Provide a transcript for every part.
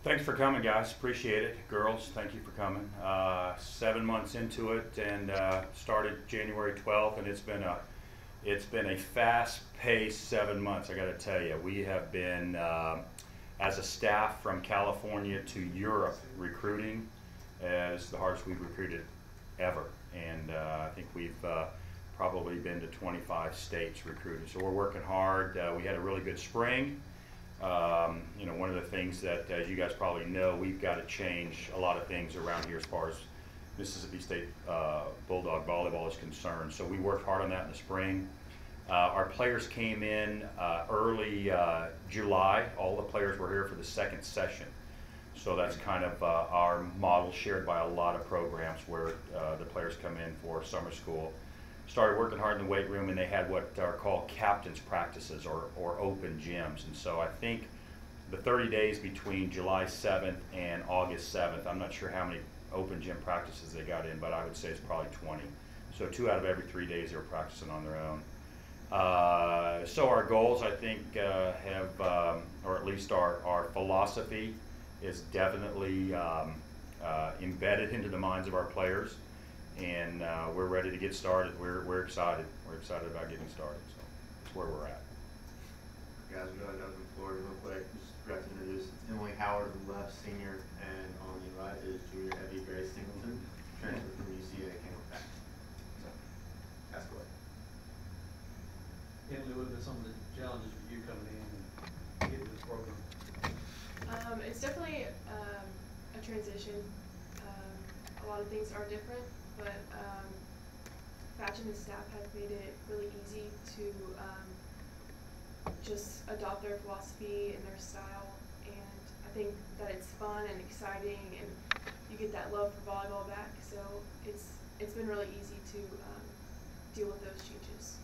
Thanks for coming, guys. Appreciate it. Girls, thank you for coming. 7 months into it, and started January 12th, and it's been a fast-paced 7 months. I got to tell you, we have been as a staff from California to Europe recruiting. This is the hardest we've recruited ever, and I think we've probably been to 25 states recruiting. So we're working hard. We had a really good spring. One of the things that, as you guys probably know, we've got to change a lot of things around here as far as Mississippi State Bulldog volleyball is concerned. So we worked hard on that in the spring. Our players came in early July. All the players were here for the second session. So that's kind of our model shared by a lot of programs where the players come in for summer school. Started working hard in the weight room, and they had what are called captain's practices or open gyms. And so I think the 30 days between July 7th and August 7th, I'm not sure how many open gym practices they got in, but I would say it's probably 20. So 2 out of every 3 days they were practicing on their own. So our goals, I think, or at least our philosophy is definitely embedded into the minds of our players. And we're ready to get started. We're excited. We're excited about getting started. So that's where we're at. Guys, we're going to open the floor real quick. Just forgot to introduce Emily Howard on the left, senior, and on the right is junior Evie Grace Singleton, transfer from UCA, came back. So, ask away. Emily, what have been some of the challenges for you coming in and getting this program? It's definitely a transition. A lot of things are different, but Fatch and his staff have made it really easy to just adopt their philosophy and their style, and I think that it's fun and exciting, and you get that love for volleyball back. So it's been really easy to deal with those changes.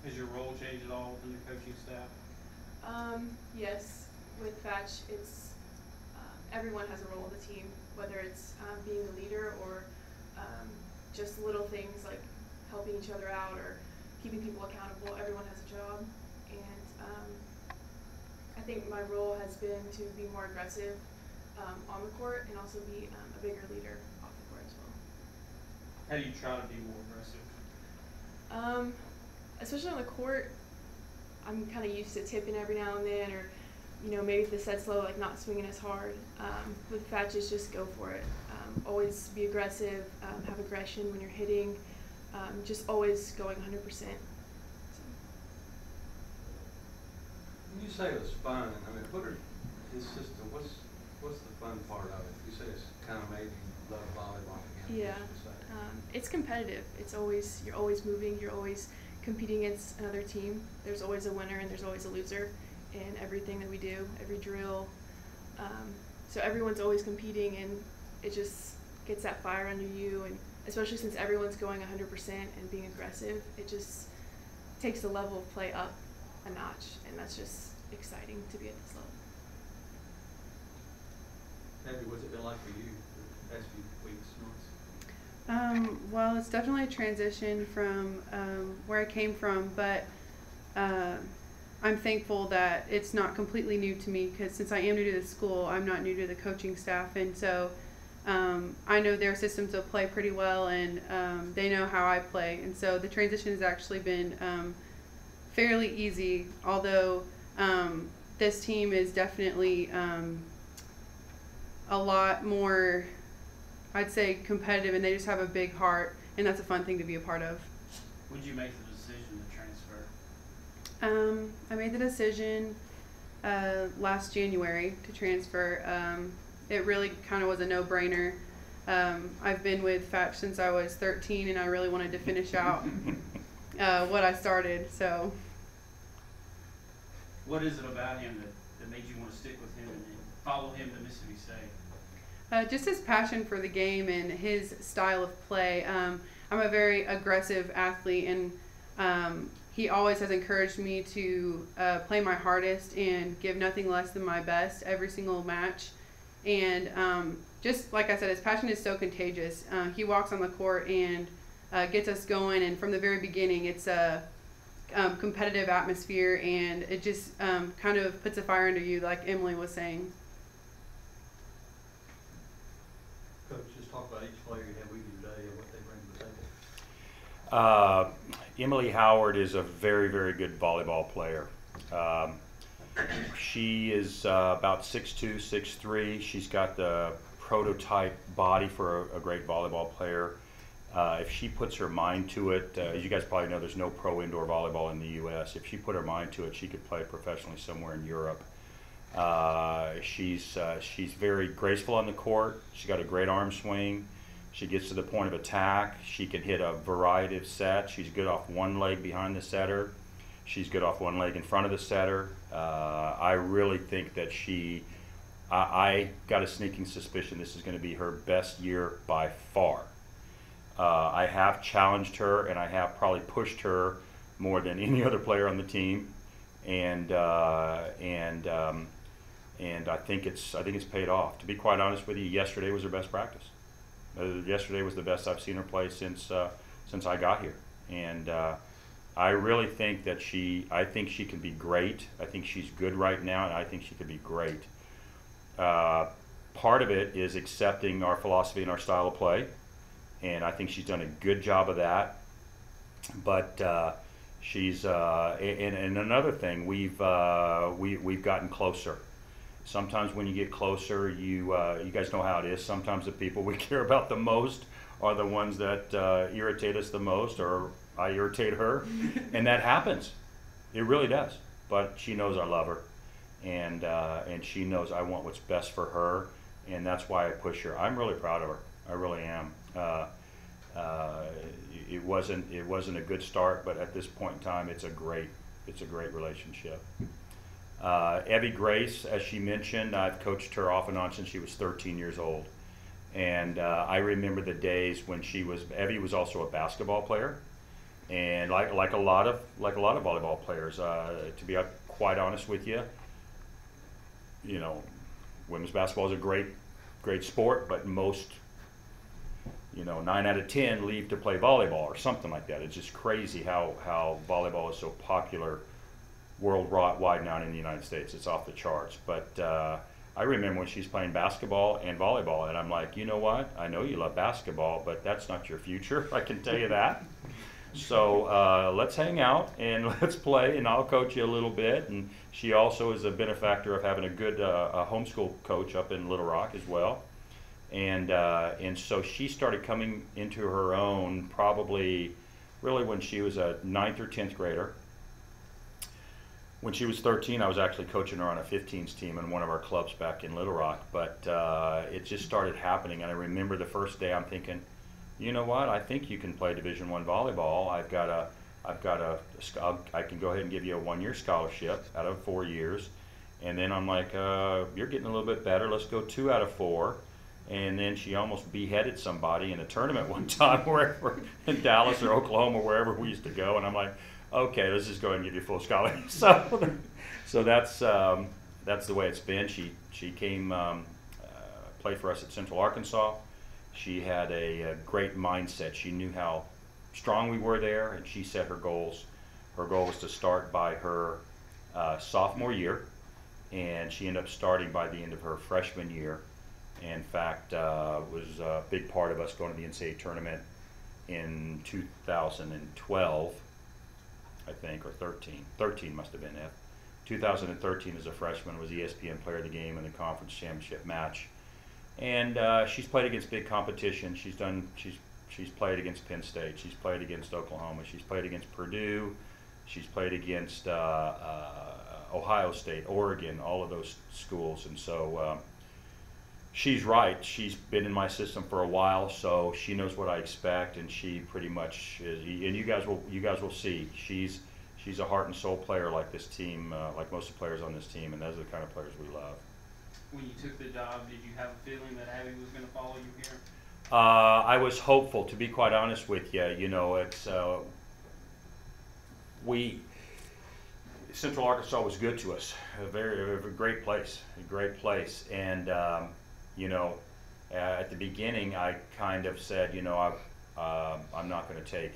Has your role changed at all within the coaching staff? Yes, with Fatch, it's everyone has a role in the team, whether it's being the leader or just little things like helping each other out or keeping people accountable. Everyone has a job, and I think my role has been to be more aggressive on the court and also be a bigger leader off the court as well. How do you try to be more aggressive? Especially on the court, I'm kind of used to tipping every now and then, or maybe if the set's low, like not swinging as hard. With Fatches, just go for it. Always be aggressive, have aggression when you're hitting, just always going 100%. So. When you say it was fun, I mean, what are his system? What's the fun part of it? You say it's kind of made you love volleyball again. Yeah, it's competitive. You're always moving. You're always competing against another team. There's always a winner and there's always a loser in everything that we do, every drill. So everyone's always competing, and it just gets that fire under you, and especially since everyone's going 100% and being aggressive, it just takes the level of play up a notch, and that's just exciting to be at this level. Abby, what's it been like for you the past few weeks, months? Well, it's definitely a transition from where I came from, but I'm thankful that it's not completely new to me, because since I am new to the school, I'm not new to the coaching staff, and so I know their systems of play pretty well, and they know how I play, and so the transition has actually been fairly easy, although this team is definitely a lot more, I'd say, competitive, and they just have a big heart, and that's a fun thing to be a part of. When did you make the decision to transfer? I made the decision last January to transfer. It really kind of was a no-brainer. I've been with Fatch since I was 13, and I really wanted to finish out what I started. So, what is it about him that made you want to stick with him and follow him to Mississippi State? Just his passion for the game and his style of play. I'm a very aggressive athlete, and he always has encouraged me to play my hardest and give nothing less than my best every single match. And just like I said, his passion is so contagious. He walks on the court and gets us going, and from the very beginning, it's a competitive atmosphere, and it just kind of puts a fire under you, like Emily was saying. talk about each player you have with you today and what they bring to the table. Emily Howard is a very, very good volleyball player. She is about 6'2", 6'3". She's got the prototype body for a great volleyball player. If she puts her mind to it, as you guys probably know, there's no pro indoor volleyball in the U.S. If she put her mind to it, she could play professionally somewhere in Europe. She's very graceful on the court. She's got a great arm swing. She gets to the point of attack. She can hit a variety of sets. She's good off one leg behind the setter. She's good off one leg in front of the setter. I really think that I got a sneaking suspicion this is going to be her best year by far. I have challenged her, and I have probably pushed her more than any other player on the team, and I think it's paid off. To be quite honest with you, yesterday was her best practice. Yesterday was the best I've seen her play since I got here, and I really think that I think she can be great. I think she's good right now, and I think she could be great. Part of it is accepting our philosophy and our style of play, and I think she's done a good job of that. But she's and another thing, we've gotten closer. Sometimes when you get closer, you guys know how it is. Sometimes the people we care about the most are the ones that irritate us the most, or I irritate her, and that happens. It really does. But she knows I love her, and she knows I want what's best for her, and that's why I push her. I'm really proud of her. I really am. It wasn't a good start, but at this point in time, it's a great relationship. Evie Grace, as she mentioned, I've coached her off and on since she was 13 years old, and I remember the days when Evie was also a basketball player, and like a lot of volleyball players. To be quite honest with you, women's basketball is a great sport, but most 9 out of 10 leave to play volleyball or something like that. It's just crazy how volleyball is so popular worldwide now in the United States. It's off the charts. But I remember when she's playing basketball and volleyball, and I'm like, you know what? I know you love basketball, but that's not your future. I can tell you that. So let's hang out and let's play, and I'll coach you a little bit. And she also is a benefactor of having a good homeschool coach up in Little Rock as well. And so she started coming into her own probably really when she was a 9th or 10th grader. When she was 13, I was actually coaching her on a 15s team in one of our clubs back in Little Rock. But it just started happening, and I remember the first day I'm thinking, you know what? I think you can play Division I volleyball. I can go ahead and give you a 1-year scholarship out of 4 years. And then I'm like, you're getting a little bit better. Let's go 2 out of 4. And then she almost beheaded somebody in a tournament one time wherever in Dallas or Oklahoma, wherever we used to go. And I'm like, okay, let's just go ahead and give you a full scholarship. So that's the way it's been. She came played for us at Central Arkansas. She had a great mindset. She knew how strong we were there, and she set her goals. Her goal was to start by her sophomore year, and she ended up starting by the end of her freshman year. In fact, was a big part of us going to the NCAA tournament in 2012, I think, or 13. 13 must have been it. 2013 as a freshman was ESPN Player of the Game in the conference championship match. And she's played against big competition. She's played against Penn State. She's played against Oklahoma. She's played against Purdue. She's played against Ohio State, Oregon, all of those schools. And so she's right. She's been in my system for a while, so she knows what I expect, and she pretty much is. And you guys will see. She's a heart and soul player like this team, like most of the players on this team, and those are the kind of players we love. When you took the job, did you have a feeling that Abby was going to follow you here? I was hopeful, to be quite honest with you. It's Central Arkansas was good to us. A very great place, and at the beginning, I kind of said, I'm not going to take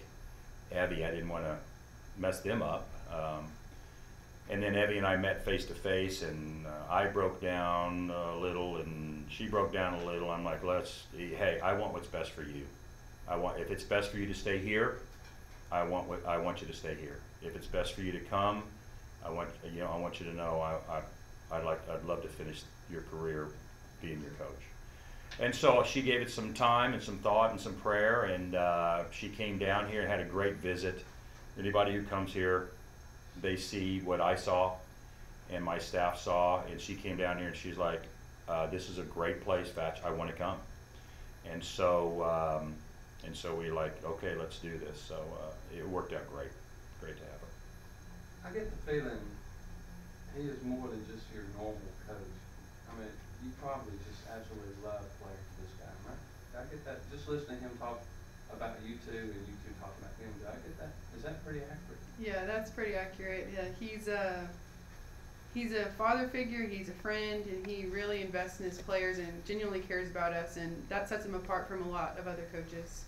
Abby. I didn't want to mess them up. And then Evie and I met face to face, and I broke down a little, and she broke down a little. I'm like, hey, I want what's best for you. If it's best for you to stay here, I want you to stay here. If it's best for you to come, I want you to know I'd love to finish your career being your coach. And so she gave it some time and some thought and some prayer, and she came down here and had a great visit. Anybody who comes here, they see what I saw and my staff saw, and she came down here and she's like, this is a great place, Fatch, I want to come. And so we like, okay, let's do this. So it worked out great. Great to have her. I get the feeling he is more than just your normal coach. I mean, you probably just absolutely love playing for this guy, right? I get that, just listening to him talk about you two and you two talking about him. Do I get that? Is that pretty accurate? Yeah, that's pretty accurate. Yeah, he's a father figure, he's a friend, and he really invests in his players and genuinely cares about us, and that sets him apart from a lot of other coaches.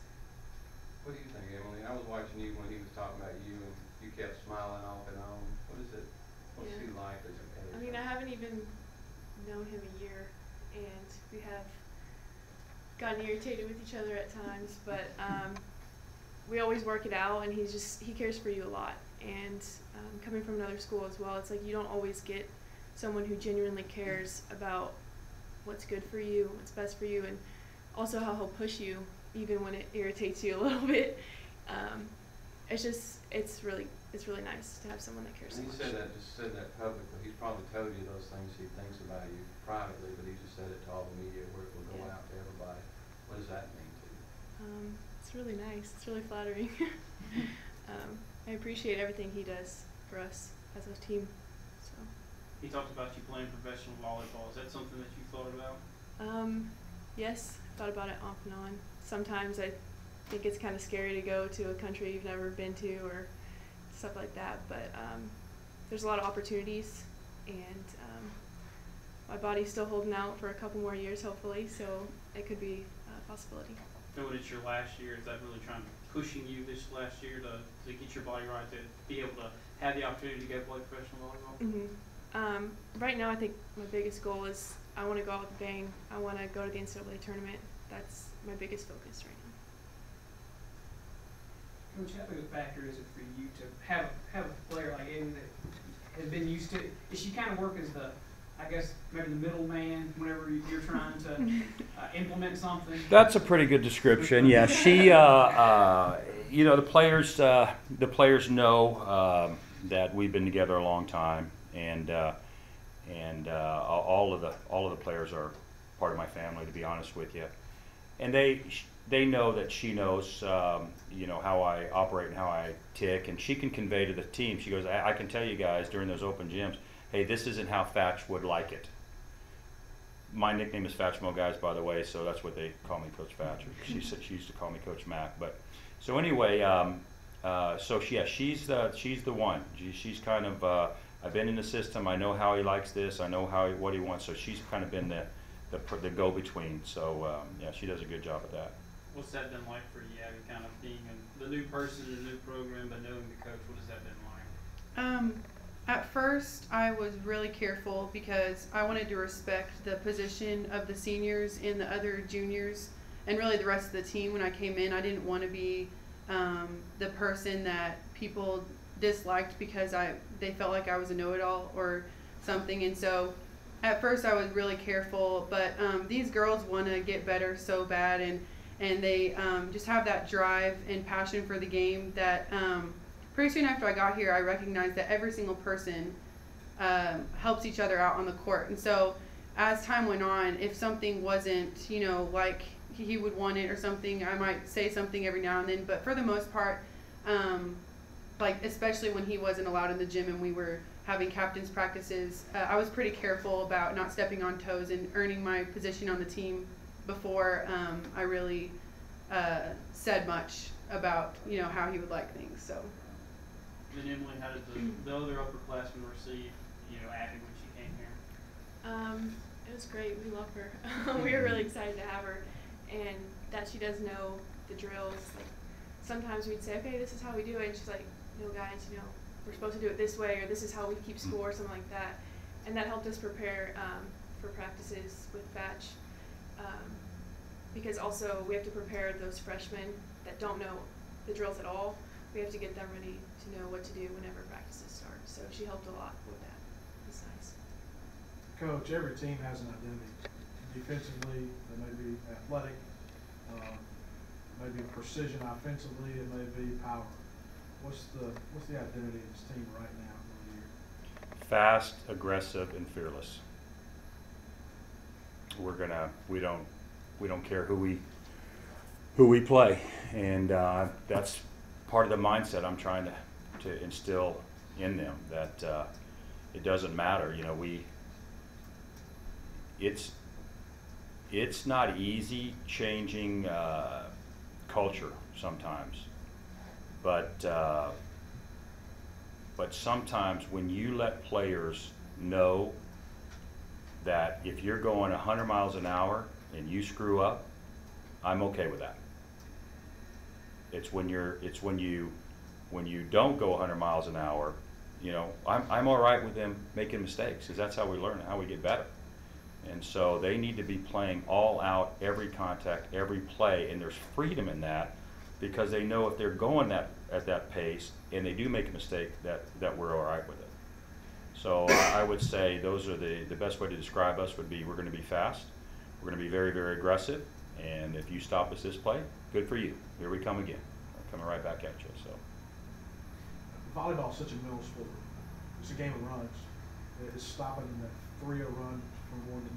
What do you think, Emily? I was watching you when he was talking about you, and you kept smiling off and on. What's he like as a coach? I mean, I haven't even known him a year, and we have gotten irritated with each other at times, but we always work it out, and he cares for you a lot. And coming from another school as well, it's like you don't always get someone who genuinely cares about what's good for you, what's best for you, and also how he'll push you even when it irritates you a little bit. It's really nice to have someone that cares so much. He said that publicly. He's probably told you those things he thinks about you privately, but he just said it to all the media where it will go out to everybody. What does that mean to you? It's really nice. It's really flattering. I appreciate everything he does for us as a team. So. He talked about you playing professional volleyball. Is that something that you thought about? Yes, I've thought about it off and on. Sometimes I think it's kind of scary to go to a country you've never been to or stuff like that, but there's a lot of opportunities, and my body's still holding out for a couple more years, hopefully, so it could be a possibility. Knowing it's your last year, is that really pushing you this last year to get your body right, to be able to have the opportunity to go play professional volleyball? Right now, I think my biggest goal is I want to go out with a bang. I want to go to the NCAA tournament. That's my biggest focus right now. Coach, how big a factor is it for you to have a player like Amy that has been used to it? Does she kind of work as maybe the middleman whenever you're trying to implement something? That's a pretty good description. Yeah, she, the players know that we've been together a long time, and all of the players are part of my family, to be honest with you, and they know that she knows, how I operate and how I tick, and she can convey to the team. She goes, I can tell you guys during those open gyms, hey, this isn't how Fatch would like it. My nickname is Fatch Mo, guys, by the way, so that's what they call me, Coach Fatch. She said she used to call me Coach Mac. But so anyway, she's the one. She's kind of I've been in the system. I know how he likes this. I know what he wants. So she's kind of been the go-between. So she does a good job at that. What's that been like for you, Abby, kind of being the new person in a new program, but knowing the coach? What has that been like? At first, I was really careful because I wanted to respect the position of the seniors and the other juniors and really the rest of the team. When I came in, I didn't want to be the person that people disliked because they felt like I was a know-it-all or something. And so at first I was really careful, but these girls want to get better so bad, and they just have that drive and passion for the game that pretty soon after I got here, I recognized that every single person helps each other out on the court. And so as time went on, if something wasn't, like he would want it or something, I might say something every now and then. But for the most part, especially when he wasn't allowed in the gym and we were having captain's practices, I was pretty careful about not stepping on toes and earning my position on the team before I really said much about, how he would like things. So. And Emily, how did the other upperclassmen receive, Abby when she came here? It was great. We love her. We were really excited to have her, and that she does know the drills. Like sometimes we'd say, okay, this is how we do it, and she's like, no, guys, we're supposed to do it this way, or this is how we keep score, something like that. And that helped us prepare for practices with Fatch. Because also we have to prepare those freshmen that don't know the drills at all. We have to get them ready to know what to do whenever practices start. So she helped a lot with that. It's nice. Coach, every team has an identity. Defensively, they may be athletic, maybe precision offensively, it may be power. What's the identity of this team right now for the year? Fast, aggressive, and fearless. We don't care who we play, and that's part of the mindset I'm trying to instill in them, that it doesn't matter. You know, it's not easy changing culture sometimes, but sometimes when you let players know that if you're going 100 miles an hour and you screw up, I'm okay with that. It's when you don't go 100 miles an hour, you know, I'm all right with them making mistakes, because that's how we learn, how we get better. And so they need to be playing all out, every contact, every play, and there's freedom in that, because they know if they're going at that pace and they do make a mistake, that we're all right with it. So I would say those are the best way to describe us would be, we're going to be fast, we're going to be very, very aggressive, and if you stop us this play, good for you. Here we come again. We're coming right back at you. So Volleyball is such a mental sport. It's a game of runs. It's stopping that 3-0 run from going to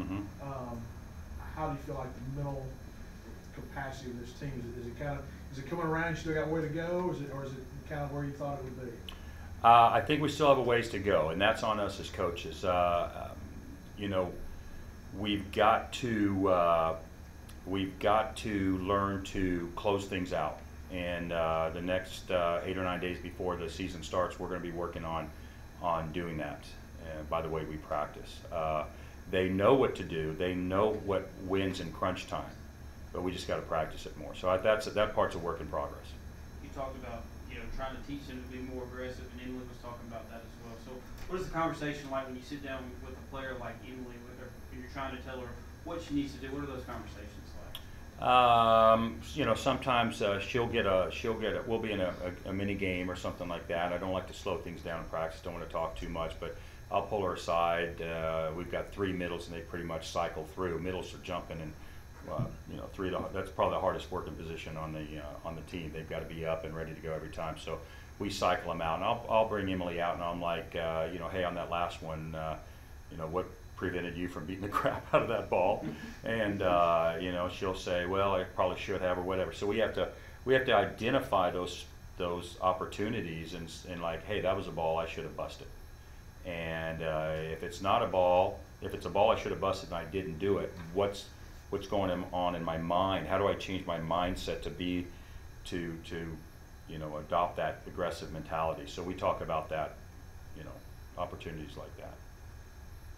9-0. How do you feel like the mental capacity of this team? Is it coming around? You still got way to go, or is it kind of where you thought it would be? I think we still have a ways to go, and that's on us as coaches. You know, we've got to learn to close things out. And the next 8 or 9 days before the season starts, we're going to be working on doing that. By the way, we practice. They know what to do. They know what wins in crunch time, but we just got to practice it more. So that part's a work in progress. You talked about, you know, trying to teach them to be more aggressive, and Emily was talking about that as well. So what is the conversation like when you sit down with a player like Emily, with her, and you're trying to tell her what she needs to do? What are those conversations like? You know, sometimes we'll be in a mini game or something like that. I don't like to slow things down in practice, don't want to talk too much, but I'll pull her aside. We've got 3 middles, and they pretty much cycle through. Middles are jumping, and you know, that's probably the hardest working position on the team. They've got to be up and ready to go every time. So we cycle them out, and I'll bring Emily out, and I'm like, you know, hey, on that last one, you know, what prevented you from beating the crap out of that ball? And you know, she'll say, well, I probably should have, or whatever. So we have to identify those opportunities and like, hey, that was a ball I should have busted. And if it's not a ball, if it's a ball I should have busted and I didn't do it, what's going on in my mind? How do I change my mindset to you know, adopt that aggressive mentality? So we talk about that, you know, opportunities like that.